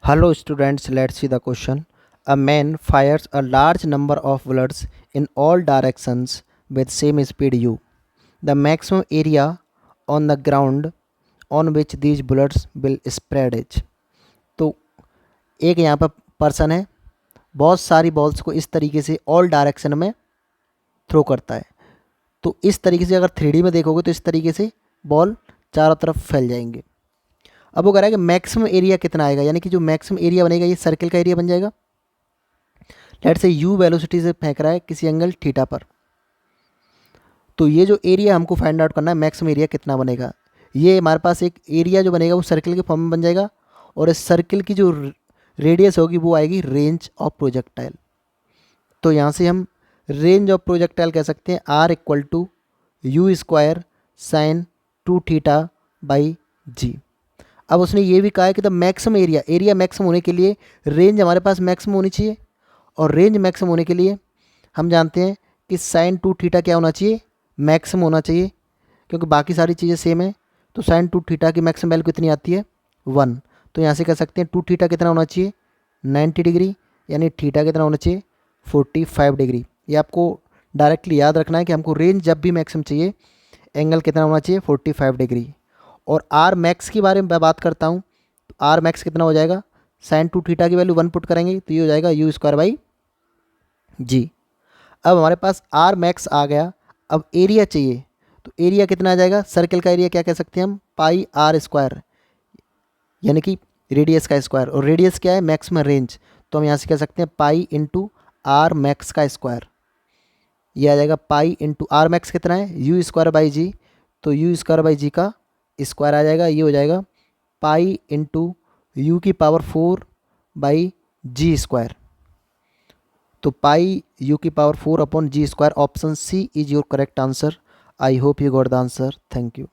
Hello students, let's see the question. A man fires a large number of bullets in all directions with same speed u. The maximum area on the ground on which these bullets will spread is. तो एक यहाँ पर person है, बहुत सारी balls को इस तरीके से ऑल डायरेक्शन में थ्रो करता है। तो इस तरीके से अगर 3D में देखोगे तो इस तरीके से बॉल चारों तरफ फैल जाएंगे। अब वो कह रहा है कि मैक्सिमम एरिया कितना आएगा, यानी कि जो मैक्सिमम एरिया बनेगा ये सर्किल का एरिया बन जाएगा। लेट से यू वेलोसिटी से फेंक रहा है किसी एंगल थीटा पर। तो ये जो एरिया हमको फाइंड आउट करना है, मैक्सिमम एरिया कितना बनेगा, ये हमारे पास एक एरिया जो बनेगा वो सर्किल के फॉर्म में बन जाएगा। और इस सर्किल की जो रेडियस होगी वो आएगी रेंज ऑफ प्रोजेक्टाइल। तो यहाँ से हम रेंज ऑफ प्रोजेक्टाइल कह सकते हैं R equal to u square sine 2 theta by g. अब उसने ये भी कहा है कि द मैक्सिमम एरिया मैक्सिमम होने के लिए रेंज हमारे पास मैक्सिमम होनी चाहिए। और रेंज मैक्सिमम होने के लिए हम जानते हैं कि साइन 2 थीटा क्या होना चाहिए, मैक्सिमम होना चाहिए, क्योंकि बाकी सारी चीज़ें सेम है। तो साइन 2 थीटा की मैक्सिमम वैल्यू कितनी आती है 1। तो यहाँ से कह सकते हैं 2 थीटा कितना होना चाहिए 90 डिग्री, यानी थीटा कितना होना चाहिए 45 डिग्री। ये आपको डायरेक्टली याद रखना है कि हमको रेंज जब भी मैक्सिमम चाहिए एंगल कितना होना चाहिए 45 डिग्री। और आर मैक्स के बारे में मैं बात करता हूँ, तो आर मैक्स कितना हो जाएगा, साइन 2 थीटा की वैल्यू 1 पुट करेंगे तो ये हो जाएगा यू स्क्वायर बाई जी। अब हमारे पास आर मैक्स आ गया। अब एरिया चाहिए, तो एरिया कितना आ जाएगा, सर्किल का एरिया क्या कह सकते हैं हम, पाई आर स्क्वायर, यानी कि रेडियस का स्क्वायर। और रेडियस क्या है, मैक्सिमम रेंज। तो हम यहाँ से कह सकते हैं पाई इंटू आर मैक्स का स्क्वायर। ये आ जाएगा पाई इंटू आर मैक्स कितना है यू स्क्वायर बाई जी। तो यू स्क्वायर बाई जी का स्क्वायर आ जाएगा, ये हो जाएगा पाई इंटू यू की पावर 4 बाई जी स्क्वायर। तो पाई यू की power 4 upon G square. Option C is your correct answer. I hope you got the answer. Thank you.